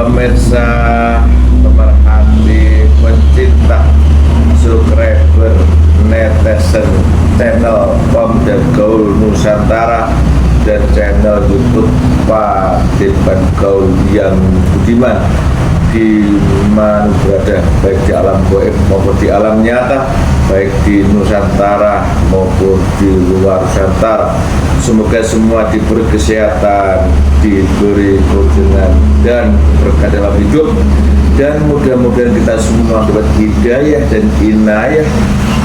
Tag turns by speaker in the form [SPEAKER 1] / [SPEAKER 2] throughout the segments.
[SPEAKER 1] Pemirsa pemerhati, pencinta, subscriber, netizen channel Pemuda Gaul Nusantara dan channel YouTube Pak Dirban Gaul yang budiman, di mana berada, baik di alam gaib maupun di alam nyata, baik di Nusantara maupun di luar Nusantara. Semoga semua diberi kesehatan, diberi keuntungan dan berkah dalam hidup, dan mudah-mudahan kita semua dapat hidayah dan inayah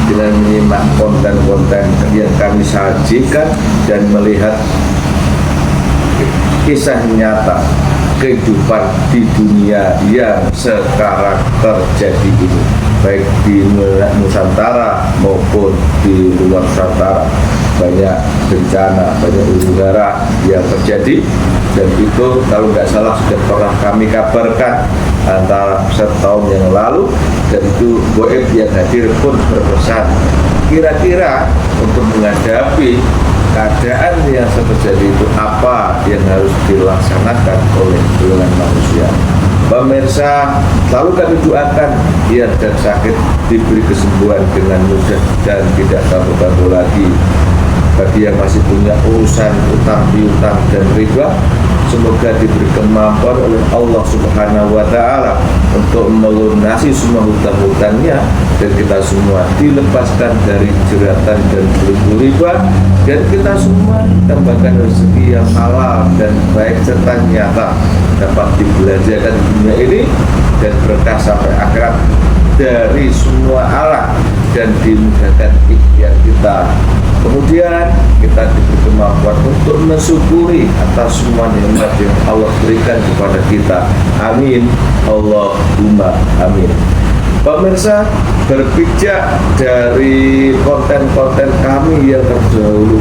[SPEAKER 1] dengan menyimak konten-konten yang kami sajikan dan melihat kisah nyata kehidupan di dunia yang sekarang terjadi ini, baik di Nusantara maupun di luar Nusantara. Banyak bencana, banyak huru-hara yang terjadi, dan itu kalau nggak salah sudah pernah kami kabarkan antara setahun yang lalu, dan itu goib yang hadir pun berpesan kira-kira untuk menghadapi keadaan yang terjadi itu apa yang harus dilaksanakan oleh golongan manusia. Pemirsa, selalu kami doakan yang sedang sakit diberi kesembuhan dengan mudah dan tidak kambuh-kambuh lagi. Bagi yang masih punya urusan utang piutang dan riba, semoga diberi kemampuan oleh Allah Subhanahu wa Ta'ala untuk melunasi semua hutang-hutangnya, dan kita semua dilepaskan dari jeratan dan belenggu riba, dan kita semua tambahkan rezeki yang halal dan baik serta nyata dapat dibelanjakan di dunia ini dan berkah sampai akhirat dari semua arah, dan dimudahkan ikhtiar kita. Kemudian kita diberi kemampuan untuk mensyukuri atas semua nikmat yang Allah berikan kepada kita. Amin, Allahumma amin. Pemirsa, berpijak dari konten-konten kami yang terdahulu,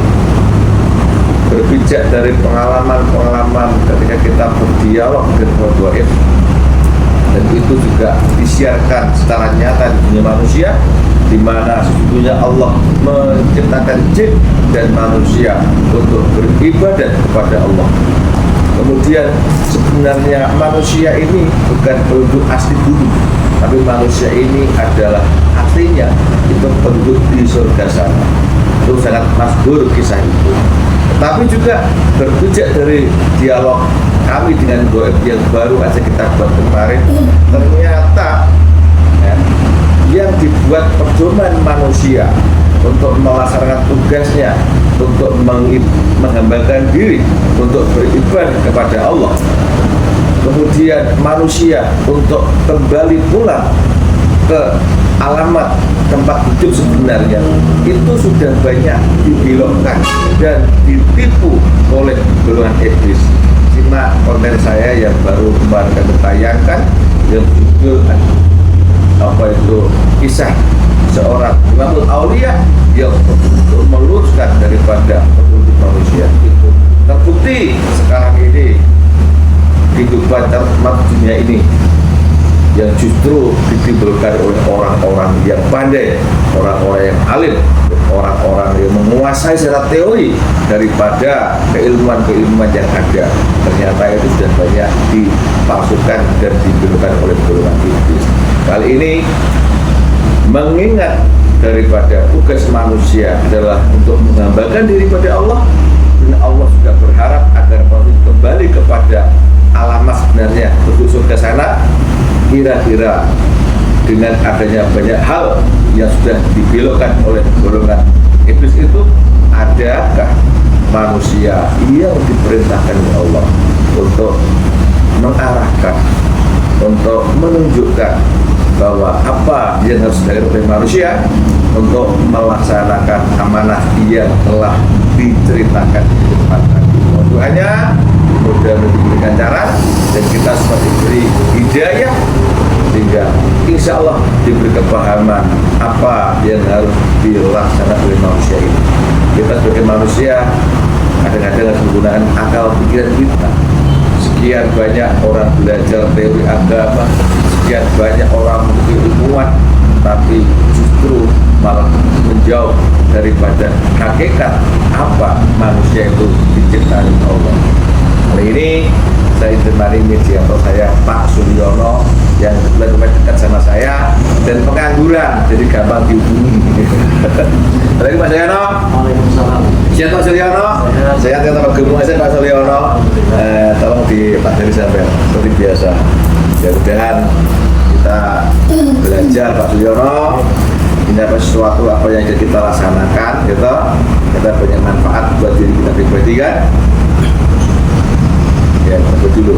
[SPEAKER 1] berpijak dari pengalaman-pengalaman ketika kita berdialog dengan gaib, dan itu juga disiarkan secara nyata di dunia manusia, di mana sesungguhnya Allah menciptakan jin dan manusia untuk beribadah kepada Allah. Kemudian sebenarnya manusia ini bukan penduduk asli bumi, tapi manusia ini adalah aslinya itu penduduk di surga sana. Itu sangat masyhur kisah itu. Tetapi juga berpijak dari dialog kami dengan gaib yang baru aja kita buat kemarin, ternyata ya, yang dibuat pedoman manusia untuk melaksanakan tugasnya, untuk menghambakan diri, untuk beribadah kepada Allah, kemudian manusia untuk kembali pulang ke alamat tempat hidup sebenarnya, itu sudah banyak dibelokkan dan ditipu oleh golongan iblis. Simak konten saya yang baru kemarin kami tayangkan yang berjudul apa itu, kisah seorang imamul aulia yang untuk meluruskan daripada penduduk manusia itu. Terbukti sekarang ini kehidupan termat dunia ini yang justru ditimbulkan oleh orang-orang yang pandai, orang-orang yang alim, orang-orang yang menguasai secara teori daripada keilmuan-keilmuan yang ada. Ternyata itu sudah banyak dipalsukan dan diberikan oleh golongan iblis. Kali ini mengingat daripada tugas manusia adalah untuk menghambakan diri pada Allah, dan Allah juga berharap agar manusia kembali kepada alamat sebenarnya untuk surga sana. Kira-kira dengan adanya banyak hal yang sudah dibelokkan oleh golongan iblis itu, adakah manusia yang diperintahkan oleh Allah untuk mengarahkan, untuk menunjukkan bahwa apa yang harus dilakukan oleh manusia untuk melaksanakan amanah yang telah diceritakan di depan tadi. Doanya mudah diberikan cara, dan kita semua diberi hidayah sehingga insya Allah diberi kepahaman apa yang harus dilaksanakan oleh manusia ini. Kita sebagai manusia kadang-kadang harus menggunakan akal pikiran kita. Sekian banyak orang belajar teori agama, sekian banyak orang menjadi ilmuwan, tapi justru malah menjauh daripada hakikat apa manusia itu diciptakan Allah. Hari ini saya ditemani mediator saya Pak Suryono yang kebetulan dekat sama saya dan pengangguran, jadi gampang dihubungi. Lagi Pak Suryono.
[SPEAKER 2] Waalaikumsalam.
[SPEAKER 1] Siap Pak Suryono. Saya tetap gemuk aja Pak Suryono. Tolong di Pak dari sampai seperti biasa. Mudah-mudahan kita belajar Pak Suryono. Ini apa sesuatu apa yang kita laksanakan, gitu. Kita banyak manfaat buat diri kita pribadi kan. Ya, kita dulu.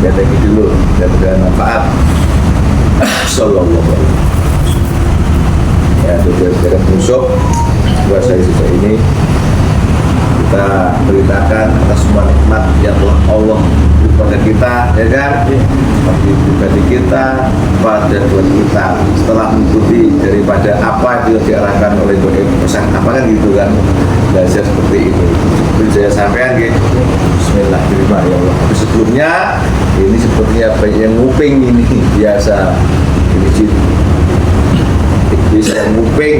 [SPEAKER 1] Ya, thank dulu. Dan mudah manfaat. Sallallahu alaihi wasallam. Ya, dengan musuh puasa sisa ini kita beritakan atas semua nikmat yang telah Allah beri kepada kita, ya kan? Bagi pribadi kita, pada Tuhan kita. Setelah mengikuti daripada apa itu yang diarahkan oleh Tuhan pesan apa kan gitu kan? Belajar seperti itu. Jadi saya sampaikan gitu. Bismillahirrahmanirrahim ya Allah. Tapi sebelumnya ini sepertinya banyak yang nguping ini biasa. Ini iblis yang nguping,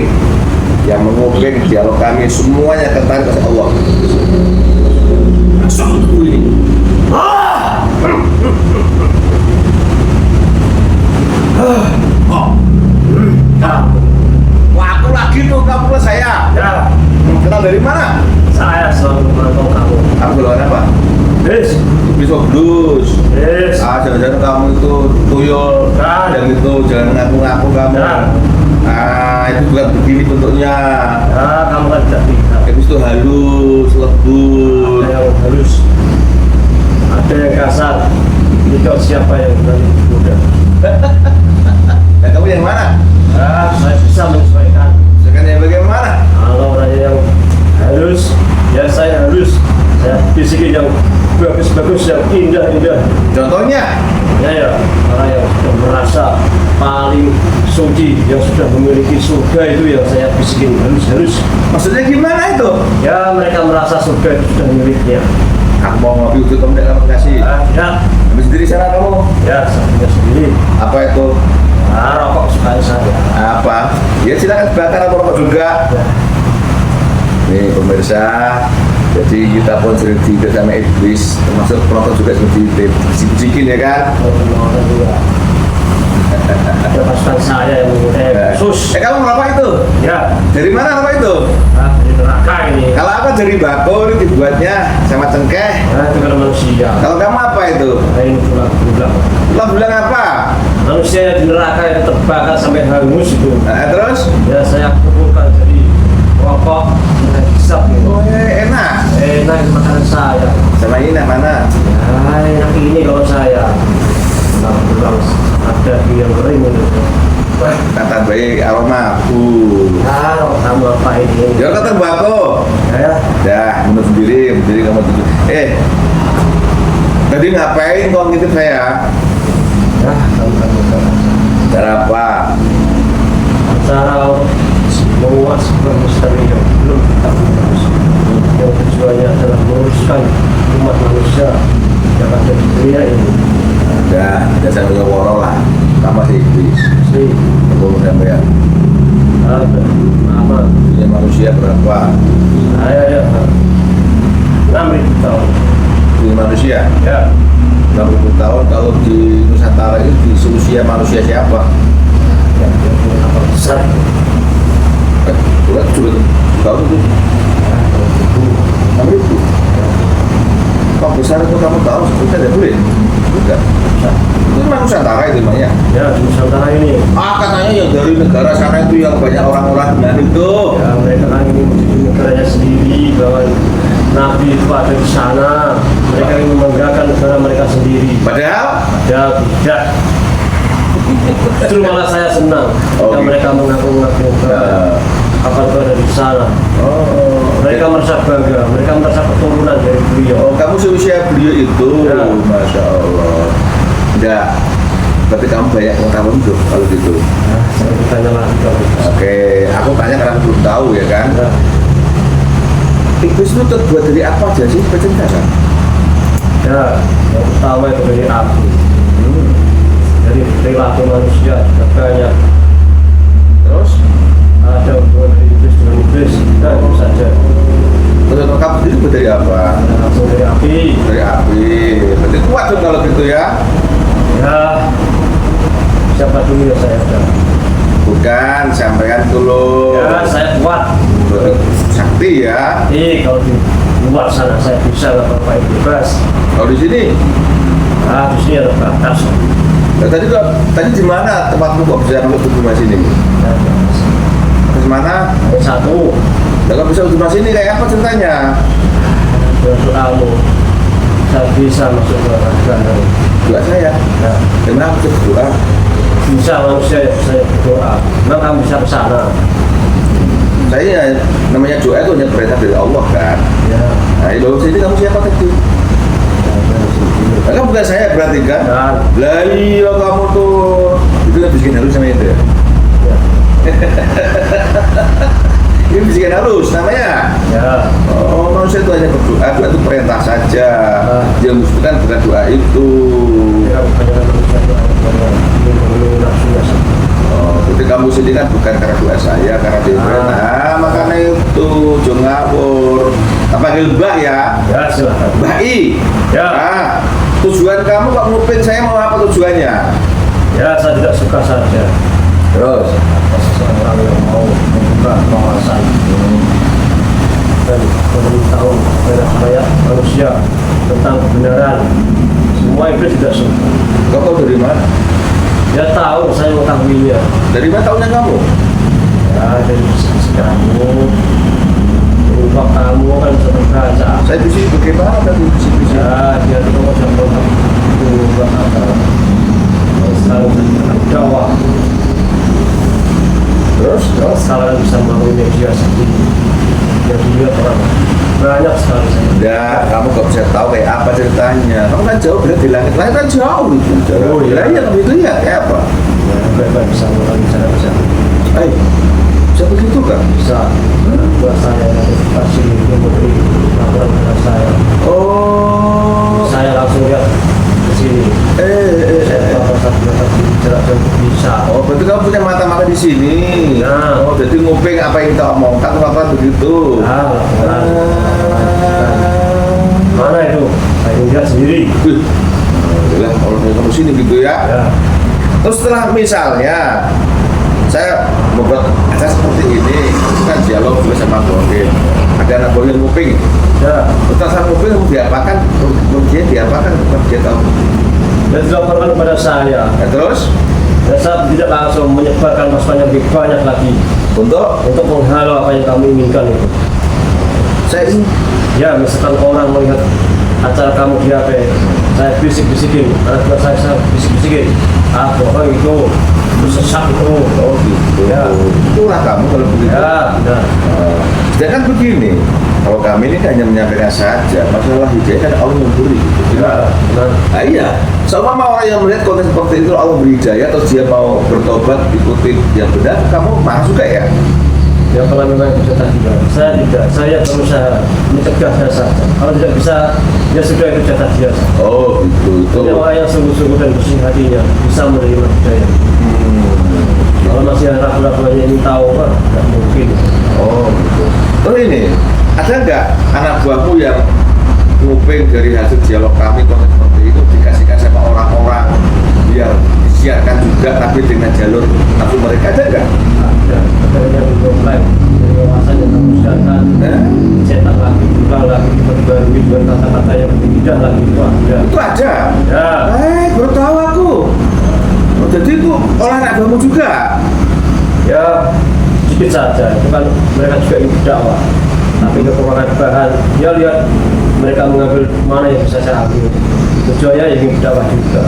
[SPEAKER 1] yang menguping dialog kami semuanya tertarik ke Allah. Langsung ini. Wah, aku lagi tuh kamu ke saya.
[SPEAKER 2] Ya,
[SPEAKER 1] Kenal dari mana?
[SPEAKER 2] saya selalu memantau kamu.
[SPEAKER 1] Kamu lawan apa?
[SPEAKER 2] Yes,
[SPEAKER 1] Iblis obdus.
[SPEAKER 2] yes.
[SPEAKER 1] Jangan-jangan kamu itu tuyul.
[SPEAKER 2] Nah.
[SPEAKER 1] Dan itu jangan ngaku-ngaku kamu.
[SPEAKER 2] Nah.
[SPEAKER 1] Itu bukan begini bentuknya.
[SPEAKER 2] Ya, kamu kan tidak bisa.
[SPEAKER 1] Iblis itu halus, lembut.
[SPEAKER 2] Ada yang halus, ada yang kasar. Itu siapa yang berani muda?
[SPEAKER 1] Nah, kamu yang mana?
[SPEAKER 2] Ya, saya bisa menyesuaikan.
[SPEAKER 1] Sekarang yang bagaimana?
[SPEAKER 2] Kalau orang yang halus, ya saya halus. Saya bisikin yang bagus-bagus, yang indah-indah.
[SPEAKER 1] Contohnya?
[SPEAKER 2] Ya, orang yang sudah merasa paling suci, yang sudah memiliki surga itu yang saya bisikin halus-halus.
[SPEAKER 1] Maksudnya gimana itu?
[SPEAKER 2] Ya, mereka merasa surga itu sudah miliknya.
[SPEAKER 1] Aku mau ngopi untuk kamu tidak kamu kasih.
[SPEAKER 2] Ya,
[SPEAKER 1] Habis sendiri sana kamu.
[SPEAKER 2] ya, saya punya sendiri.
[SPEAKER 1] Apa itu?
[SPEAKER 2] Nah, rokok suka saya.
[SPEAKER 1] Apa? Ya silakan bakar atau rokok juga.
[SPEAKER 2] Ya.
[SPEAKER 1] Nih pemirsa, jadi kita pun sering tidur sama iblis, termasuk penonton juga sering dibisikin ya kan?
[SPEAKER 2] Orang juga. Ada pasukan saya yang menggunakan khusus.
[SPEAKER 1] Kamu apa itu?
[SPEAKER 2] Ya,
[SPEAKER 1] Dari mana apa itu?
[SPEAKER 2] nah, di neraka ini.
[SPEAKER 1] Kalau aku dari bako ini dibuatnya sama cengkeh.
[SPEAKER 2] Nah, itu kan manusia.
[SPEAKER 1] Kalau kamu apa itu?
[SPEAKER 2] Nah, ini tulang.
[SPEAKER 1] Lo bilang apa?
[SPEAKER 2] Manusia yang di neraka yang terbakar sampai hangus itu.
[SPEAKER 1] Nah, terus?
[SPEAKER 2] Ya, saya kumpulkan jadi rokok dengan hisap gitu.
[SPEAKER 1] Oh, enak.
[SPEAKER 2] Enak itu makanan saya.
[SPEAKER 1] Sama ini mana?
[SPEAKER 2] Ya, enak ini kalau saya. Tulang ada yang kering itu.
[SPEAKER 1] Kata baik aroma.
[SPEAKER 2] Nah, kamu apa ini?
[SPEAKER 1] Ya kata bako.
[SPEAKER 2] Ya,
[SPEAKER 1] Dah, menurut sendiri kamu tujuh. Tadi ngapain kau ngintip saya?
[SPEAKER 2] ya, kamu.
[SPEAKER 1] Cara apa?
[SPEAKER 2] Cara menguas sebuah misteri yang belum kita urus, yang tujuannya adalah meluruskan umat manusia yang ada di dunia ini.
[SPEAKER 1] Udah saya punya woro lah. Sama si iblis.
[SPEAKER 2] Si
[SPEAKER 1] Aku sampai ya.
[SPEAKER 2] ada nama
[SPEAKER 1] Punya manusia berapa?
[SPEAKER 2] saya ya 6.000 tahun.
[SPEAKER 1] Punya manusia?
[SPEAKER 2] Ya,
[SPEAKER 1] 60 tahun. Kalau di Nusantara itu di seusia manusia siapa?
[SPEAKER 2] yang punya kapal besar.
[SPEAKER 1] Coba tahu itu. 6.000. Kok besar itu kamu tahu? Sebutnya tidak boleh. Enggak. Itu memang Nusantara itu namanya.
[SPEAKER 2] Ya, di Nusantara ini.
[SPEAKER 1] Katanya yang dari negara sana itu yang banyak orang-orang dan itu.
[SPEAKER 2] Ya, mereka kan ini menjadi negaranya sendiri bahwa Nabi itu ada di sana. Mereka ingin membanggakan negara mereka sendiri.
[SPEAKER 1] Padahal
[SPEAKER 2] Padahal tidak. Justru malah saya senang
[SPEAKER 1] Oh,
[SPEAKER 2] jika
[SPEAKER 1] gitu.
[SPEAKER 2] mereka mengaku-ngaku kapal itu ada di sana. Mereka merasa bangga, mereka merasa keturunan dari beliau.
[SPEAKER 1] kamu seusia beliau itu.
[SPEAKER 2] Ya.
[SPEAKER 1] Masya Allah. Enggak. Berarti kamu banyak pengetahuan tuh kalau gitu.
[SPEAKER 2] Nah, saya bertanya lagi kalau
[SPEAKER 1] Oke, aku tanya karena aku belum tahu ya kan.
[SPEAKER 2] ya,
[SPEAKER 1] Iblis itu terbuat dari apa aja sih? Perceritakan.
[SPEAKER 2] ya, yang pertama itu dari api. Dari perilaku manusia juga banyak.
[SPEAKER 1] Terus?
[SPEAKER 2] Ada hubungan dari iblis dengan iblis, dan itu saja.
[SPEAKER 1] Kalau kamu sendiri dari apa?
[SPEAKER 2] langsung dari api.
[SPEAKER 1] Dari api. Berarti kuat dong kalau gitu ya?
[SPEAKER 2] Ya, siapa dulu ya saya udah.
[SPEAKER 1] Bukan, sampaikan dulu.
[SPEAKER 2] Ya, saya kuat.
[SPEAKER 1] Sakti ya.
[SPEAKER 2] Kalau di luar sana saya bisa nggak apa-apa bebas.
[SPEAKER 1] Kalau di sini,
[SPEAKER 2] Nah, di sini ada batas.
[SPEAKER 1] nah, tadi di mana tempatmu kok bisa masuk ke rumah sini? Di mana?
[SPEAKER 2] Ada satu,
[SPEAKER 1] Kalau bisa ke rumah sini kayak apa ceritanya?
[SPEAKER 2] untuk kamu, saya bisa masuk ke rumah.
[SPEAKER 1] Doa saya.
[SPEAKER 2] Nah,
[SPEAKER 1] Kenapa aku berdoa?
[SPEAKER 2] bisa manusia yang saya berdoa. Memang kamu bisa ke sana.
[SPEAKER 1] Saya namanya doa itu hanya perintah dari Allah kan.
[SPEAKER 2] Ya,
[SPEAKER 1] Nah, kalau sini kamu siapa tadi? Kan bukan saya berarti kan?
[SPEAKER 2] dan
[SPEAKER 1] Lah iya kamu tuh itu kan bisikin halus sama itu.
[SPEAKER 2] ya,
[SPEAKER 1] Ini bisikin halus namanya.
[SPEAKER 2] ya,
[SPEAKER 1] Oh, manusia itu hanya berdoa, doa itu perintah saja. Yang bukan doa itu.
[SPEAKER 2] ya, bukannya manusia itu ini nafsunya sendiri.
[SPEAKER 1] Oh, jadi kamu sendiri kan bukan karena doa saya, karena dia perintah. Makanya itu jangan ngawur. Apa Mbak ya?
[SPEAKER 2] Ya, silakan.
[SPEAKER 1] Mbak I.
[SPEAKER 2] Ya.
[SPEAKER 1] Nah, tujuan kamu kok ngupin saya mau apa tujuannya?
[SPEAKER 2] Ya, saya tidak suka saja.
[SPEAKER 1] Terus?
[SPEAKER 2] Seseorang yang mau membuka wawasan dan memberitahu kepada saya manusia tentang kebenaran. Semua itu tidak suka.
[SPEAKER 1] Kau tahu dari mana?
[SPEAKER 2] Dia tahu saya mengetahuinya.
[SPEAKER 1] Dari mana tahunya kamu?
[SPEAKER 2] Ya, dari bisik-bisik kamu, berupa kamu kan bisa terbaca.
[SPEAKER 1] Saya di sini bagaimana tadi bisik-bisik?
[SPEAKER 2] Ya, dia itu macam orang itu buat apa? Sekarang saya Jawa.
[SPEAKER 1] Terus?
[SPEAKER 2] Sekarang bisa melalui media sendiri. Yang dilihat orang banyak sekali saya.
[SPEAKER 1] Enggak, kamu kok bisa tahu kayak apa ceritanya? Kamu kan jauh berada di langit kan jauh itu.
[SPEAKER 2] Oh, iya.
[SPEAKER 1] Iya, kamu itu ya kayak apa?
[SPEAKER 2] Ya, mereka bisa melalui cara bisa.
[SPEAKER 1] Eh, bisa begitu kan?
[SPEAKER 2] Bisa. Buat saya notifikasi memberi laporan kepada saya.
[SPEAKER 1] Oh,
[SPEAKER 2] Saya langsung lihat ke sini. Saya tahu satu jarak bisa.
[SPEAKER 1] Oh, berarti kamu punya mata-mata di sini.
[SPEAKER 2] Nah.
[SPEAKER 1] Oh, jadi nguping apa yang kita omongkan apa begitu?
[SPEAKER 2] Nah, laporan. Mana itu? Saya lihat sendiri.
[SPEAKER 1] Wih, alhamdulillah kalau kamu sini gitu ya.
[SPEAKER 2] Ya.
[SPEAKER 1] Terus setelah misalnya saya membuat acara seperti ini, itu kan dialog juga sama Borin. Ada anak Borin nguping.
[SPEAKER 2] Ya.
[SPEAKER 1] Setelah saya nguping, kamu diapakan? Kemudian diapakan? Dia tahu.
[SPEAKER 2] Dan dilaporkan kepada saya.
[SPEAKER 1] Ya, terus
[SPEAKER 2] Dan saya tidak langsung menyebarkan masukan yang lebih banyak lagi untuk menghalau apa yang kamu inginkan itu.
[SPEAKER 1] saya ini
[SPEAKER 2] Ya, misalkan orang melihat acara kamu di HP, saya bisik-bisikin, anak saya bisik-bisikin, bohong itu sesat itu.
[SPEAKER 1] oh gitu.
[SPEAKER 2] Ya.
[SPEAKER 1] Itulah kamu kalau begitu.
[SPEAKER 2] Ya, benar.
[SPEAKER 1] Sedangkan begini, kalau kami ini hanya menyampaikan saja, masalah hidayah kan Allah memberi. Gitu.
[SPEAKER 2] Ya, benar.
[SPEAKER 1] Nah, iya, sama orang yang melihat konten seperti itu Allah beri hidayah, terus dia mau bertobat ikuti yang benar, kamu masuk juga ya?
[SPEAKER 2] Ya, kalau memang bisa tidak, saya tidak, saya berusaha mencegahnya saja. Kalau tidak bisa, ya sudah itu jatah dia saja.
[SPEAKER 1] Oh gitu, itu.
[SPEAKER 2] Ini orang yang sungguh-sungguh dan bersih hatinya bisa menerima hidayah. Kalau masih ragu-ragu ingin tahu, nggak mungkin.
[SPEAKER 1] Oh gitu. Terus ini, ada nggak anak buahmu yang nguping dari hasil dialog kami konten seperti itu dikasihkan sama orang-orang biar disiarkan juga tapi dengan jalur nafsu mereka, ada nggak?
[SPEAKER 2] Ada, katanya untuk live dari wawasan yang kamu siarkan, cetak lagi, ulang lagi, diperbarui dengan kata-kata yang berbeda lagi, itu ada.
[SPEAKER 1] Itu ada.
[SPEAKER 2] Ya,
[SPEAKER 1] Baru tahu aku. Oh, jadi itu olah anak buahmu juga.
[SPEAKER 2] ya sedikit saja, itu kan mereka juga ingin dakwah. Tapi kekurangan bahan, ya lihat mereka mengambil mana yang bisa saya ambil. Tujuannya ingin dakwah juga.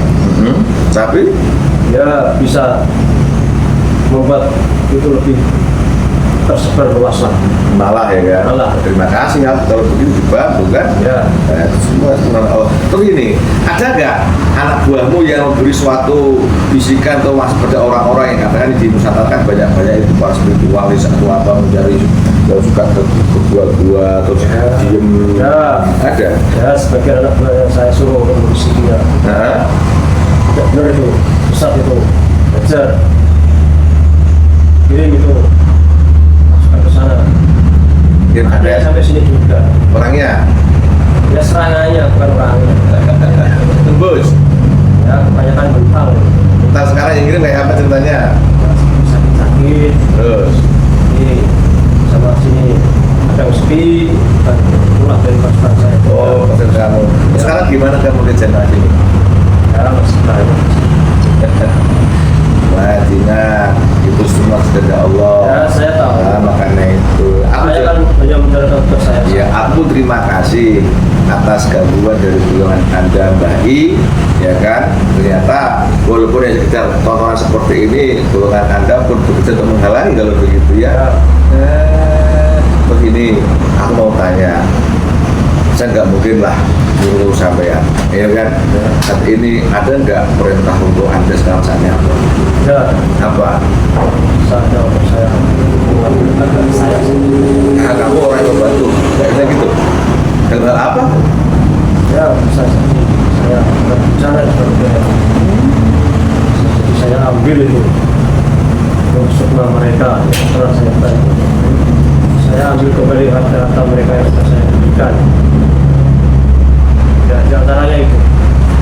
[SPEAKER 1] Tapi
[SPEAKER 2] Ya bisa membuat itu lebih tersebar luas lah.
[SPEAKER 1] malah ya kan.
[SPEAKER 2] Malah.
[SPEAKER 1] Terima kasih ya kalau begitu dibantu kan.
[SPEAKER 2] Ya.
[SPEAKER 1] Itu semua sebenarnya Allah. Terus ini, ada nggak anak buahmu yang memberi suatu bisikan atau masuk pada orang-orang yang katakan di Nusantara banyak-banyak itu para spiritualis atau apa mencari yang suka berbuat-buat terus diem.
[SPEAKER 2] Ya.
[SPEAKER 1] Ada.
[SPEAKER 2] Ya, sebagai anak buah yang saya suruh untuk berbisikinya.
[SPEAKER 1] Nah,
[SPEAKER 2] Ya, benar itu, pusat itu, ajar, kirim itu, masukkan ke sana.
[SPEAKER 1] mungkin
[SPEAKER 2] Ada
[SPEAKER 1] ada
[SPEAKER 2] yang sampai sini juga.
[SPEAKER 1] orangnya
[SPEAKER 2] Ya serangannya bukan orangnya.
[SPEAKER 1] tembus.
[SPEAKER 2] Ya kebanyakan mental.
[SPEAKER 1] Entar sekarang yang kirim kayak apa ceritanya?
[SPEAKER 2] Sakit-sakit.
[SPEAKER 1] Terus
[SPEAKER 2] Ini sama sini ada yang sepi. Kan pulang dari pasukan saya.
[SPEAKER 1] oh pasien kamu.
[SPEAKER 2] Ya.
[SPEAKER 1] Sekarang gimana kamu di channel ini?
[SPEAKER 2] Ya masih banyak.
[SPEAKER 1] Madinah itu semua sudah Allah.
[SPEAKER 2] Ya saya tahu.
[SPEAKER 1] Nah, makanya itu.
[SPEAKER 2] Saya kan hanya menjalankan tugas saya.
[SPEAKER 1] Ya, aku terima kasih atas gangguan dari golongan Anda Mbak I, ya kan? Ternyata walaupun yang sekedar tontonan seperti ini, golongan Anda pun bekerja untuk menghalangi kalau begitu ya. Begini, aku mau tanya, saya nggak mungkin lah nyuruh sampean, ya kan? Saat ini ada nggak perintah untuk Anda sekarang saatnya apa?
[SPEAKER 2] Ya
[SPEAKER 1] Apa?
[SPEAKER 2] saatnya untuk saya mengambil saya sendiri.
[SPEAKER 1] Nah, kamu orang yang membantu, kayaknya gitu. Dalam hal apa?
[SPEAKER 2] Ya bisa jadi saya berbicara seperti itu. Jadi saya ambil itu untuk sukma mereka yang pernah saya bantu. Saya ambil kembali harta-harta mereka yang sudah saya berikan. Ya, di antaranya itu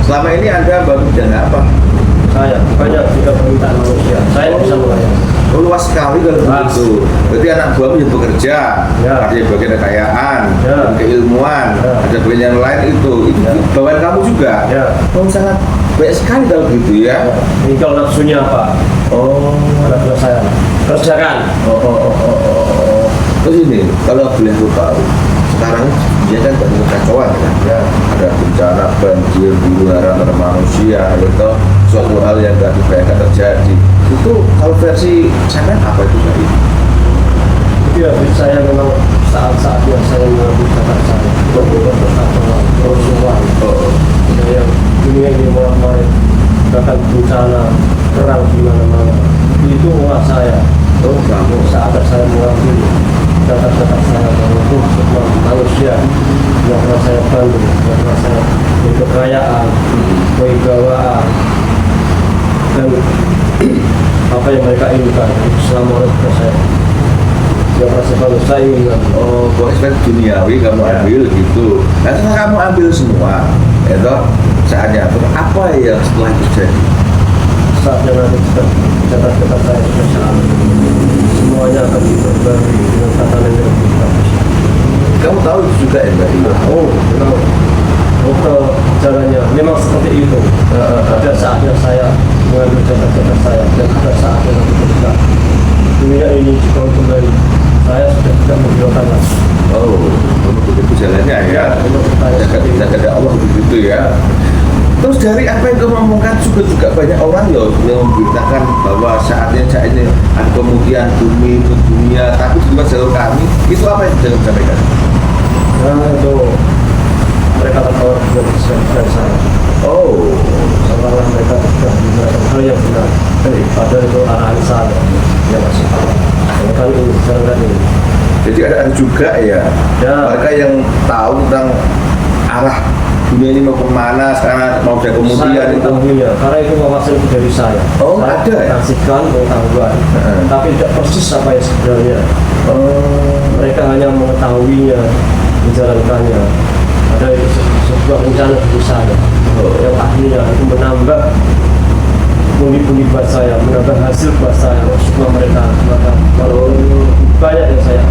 [SPEAKER 1] Selama ini Anda bantu bidang apa?
[SPEAKER 2] saya banyak juga permintaan manusia. Saya bisa melayani.
[SPEAKER 1] Oh, luas sekali kalau
[SPEAKER 2] Luas.
[SPEAKER 1] begitu. Berarti anak buahmu yang bekerja,
[SPEAKER 2] Ya.
[SPEAKER 1] ada yang bagian kekayaan,
[SPEAKER 2] Ya.
[SPEAKER 1] dan keilmuan,
[SPEAKER 2] Ya.
[SPEAKER 1] ada bagian yang lain itu
[SPEAKER 2] Ya.
[SPEAKER 1] bawaan kamu juga.
[SPEAKER 2] Ya.
[SPEAKER 1] Oh, sangat baik sekali kalau gitu ya.
[SPEAKER 2] Tinggal nafsunya apa?
[SPEAKER 1] Oh,
[SPEAKER 2] Nafsu saya kerjakan.
[SPEAKER 1] oh. Terus ini, kalau boleh aku tahu, sekarang dia kan banyak kekacauan kan?
[SPEAKER 2] Ya.
[SPEAKER 1] Ada bencana banjir, huru hara antara manusia, gitu. Suatu hal yang tidak dibayangkan terjadi. Itu kalau versi saya apa itu tadi?
[SPEAKER 2] Itu ya saya memang saat-saatnya saya mengambil kata saya berbuat atau Rasulullah.
[SPEAKER 1] Oh,
[SPEAKER 2] Yang dunia ini mulai bahkan bencana perang di mana-mana. Itu uang saya.
[SPEAKER 1] oh kamu.
[SPEAKER 2] Saat saya mengambil kata-kata saya untuk semua manusia yang pernah saya bantu, yang pernah saya beri kekayaan, kewibawaan, dan apa yang mereka inginkan selama hidup saya. Yang pernah saya bantu, saya inginkan.
[SPEAKER 1] Oh, kok duniawi kamu
[SPEAKER 2] Ya.
[SPEAKER 1] ambil gitu. Nah, setelah kamu ambil semua, itu saatnya terus apa yang setelah itu jadi?
[SPEAKER 2] Saatnya nanti kata-kata saya sudah saya ambil. Semuanya akan diberi dengan tatanan yang lebih bagus.
[SPEAKER 1] Kamu tahu itu juga ya Mbak Ilo?
[SPEAKER 2] Oh, tahu. Oh, jalannya memang seperti itu. Ada saatnya saya mengambil kata-kata saya dan ada saatnya nanti ketika dunia ini jika kembali saya sudah tidak menghiraukan lagi.
[SPEAKER 1] Oh, begitu jalannya ya. Jaga Allah begitu ya. Terus dari apa yang kamu omongkan juga banyak orang loh yang memberitakan bahwa saat ini ada kemudian bumi ke dunia, tapi di luar jalur kami itu apa yang jangan sampaikan?
[SPEAKER 2] Nah itu mereka tertawa dengan kesukaan saya.
[SPEAKER 1] Oh,
[SPEAKER 2] Seolah-olah mereka tidak menggunakan hal yang benar. Padahal itu arahan saya yang masih tahu. Kan ini jalan ini.
[SPEAKER 1] jadi ada juga ya,
[SPEAKER 2] Ya.
[SPEAKER 1] mereka yang tahu tentang arah dunia ini mau kemana sekarang mau ada kemudian
[SPEAKER 2] Saya
[SPEAKER 1] itu.
[SPEAKER 2] mengetahuinya, karena itu wawasan itu dari saya.
[SPEAKER 1] Oh,
[SPEAKER 2] Saya
[SPEAKER 1] ada ya?
[SPEAKER 2] kasihkan pengetahuan, tapi tidak persis apa yang sebenarnya.
[SPEAKER 1] Oh,
[SPEAKER 2] Mereka hanya mengetahuinya, menjalankannya. Ada itu sebuah rencana dari saya. Yang akhirnya itu menambah pundi-pundi buat saya, menambah hasil buat saya. Semua mereka, maka kalau banyak yang saya.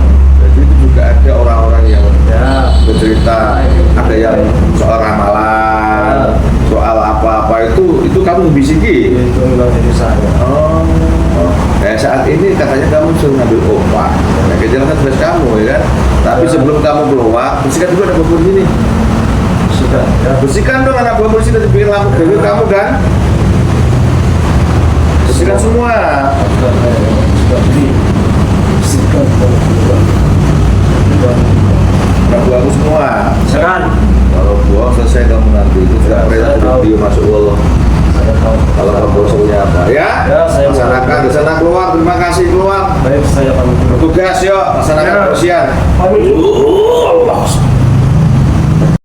[SPEAKER 1] jadi itu juga ada orang-orang yang
[SPEAKER 2] Ya,
[SPEAKER 1] bercerita, ada yang soal ramalan, soal apa-apa itu kamu bisiki.
[SPEAKER 2] itu memang dari saya.
[SPEAKER 1] Oh, nah saat ini katanya kamu suruh ngambil opak, nah kejelasan tugas kamu ya kan. Tapi sebelum kamu keluar, bersihkan dulu anak buah sini.
[SPEAKER 2] Sudah, ya.
[SPEAKER 1] Bersihkan dong anak buah sini, nanti bikin lampu dewi kamu kan. Bersihkan semua.
[SPEAKER 2] Sudah beli. Bersihkan semua.
[SPEAKER 1] Anak buahmu semua.
[SPEAKER 2] Sekarang
[SPEAKER 1] Kalau buang selesai kamu nanti itu sudah perintah
[SPEAKER 2] tahu.
[SPEAKER 1] video masuk Allah.
[SPEAKER 2] saya tahu.
[SPEAKER 1] Kalau kamu usulnya apa ya?
[SPEAKER 2] Ya, saya
[SPEAKER 1] Laksanakan di sana keluar. Terima kasih keluar.
[SPEAKER 2] Baik, saya pamit dulu.
[SPEAKER 1] Tugas yuk, laksanakan
[SPEAKER 2] Ya.
[SPEAKER 1] kebersihan.
[SPEAKER 2] Pamit dulu.
[SPEAKER 1] Allah.